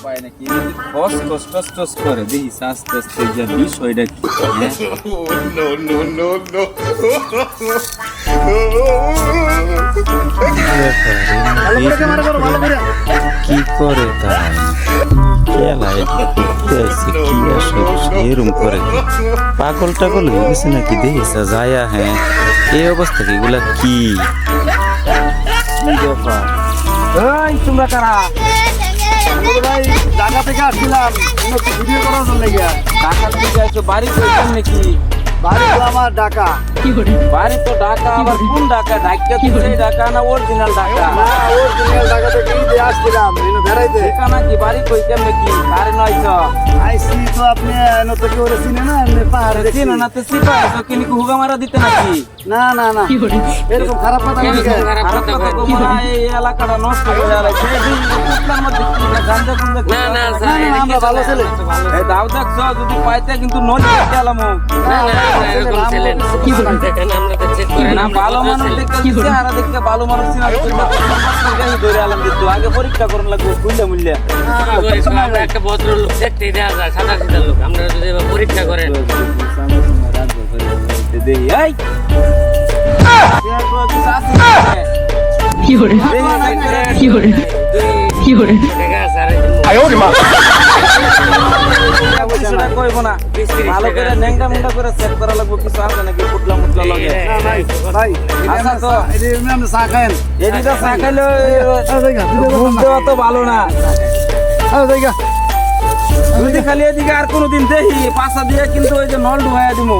পায় নাকি খস খস toss toss করে দেখিস আস্তে আস্তে যা বিষয়টা কি কি করে তাই খেলায় কি আসে এরম করে পাগল টাগল হয়ে গেছে নাকি দেখিস যায়া হ্যাঁ এই অবস্থা কি এগুলা কি ব্যাপার এই তোমরা কারা ভাই ঢাকা থেকে আসছিলাম ভিডিও করার জন্য ঢাকা থেকে আইছো বাড়ি কইছেন নাকি বাড়ি তো আমার ঢাকা বাড়ি তো ঢাকা আবার কোন ঢাকা ঢাকা তো সেই ঢাকা না অরিজিনাল ঢাকা না অরিজিনাল ঢাকা থেকে ঈদে আসছিলাম বেড়াইতে ঠিকানা কি বাড়ি কই কেমনে কি কারে নয়ছো আইসি তো আপনি নতো কি ওরে চিনে না এমনি পাহাড়ে দেখছি চিনো না তো সিপা তো কিনি হুগা মারা দিতে নাকি না না না এরকম খারাপ কথা বলি কেন? খারাপ কথা কমরা এই এলাকাটা নষ্ট করে আলে সেই দিন কুতলার মধ্যে কি গাঞ্জা গুঞ্জা না না না, না, আমরা ভালো ছেলে। এই দাও দেখছো যদি পাইতে কিন্তু নলি গেলাম না ভালো মানুষ দেখতে আর দেখতে ভালো মানুষ চিনা ধরে আলাম দিত আগে পরীক্ষা করুন লাগবে বুঝলে মুল্যা আমরা একটা ভদ্রলোক দেখতে দেওয়া যায় সাদা সিধা লোক আমরা যদি এবার পরীক্ষা করেন এই কইব না ভালো করে নেংটা মুংটা করে সেট করা লাগবে কিছু আছে নাকি ফুটলা মুটলা লাগে না, ভাই, ভাই, আচ্ছা তো। এমনি আপনি চা খায়েন। এদিকে চা খাইলে জায়গা, ঘুম দেওয়া তো ভালো না জায়গা। যদি খালি এদিকে আর কোনোদিন দেখি পাশা দিয়ে কিন্তু ওই যে নল ঢুকাইয়া দিব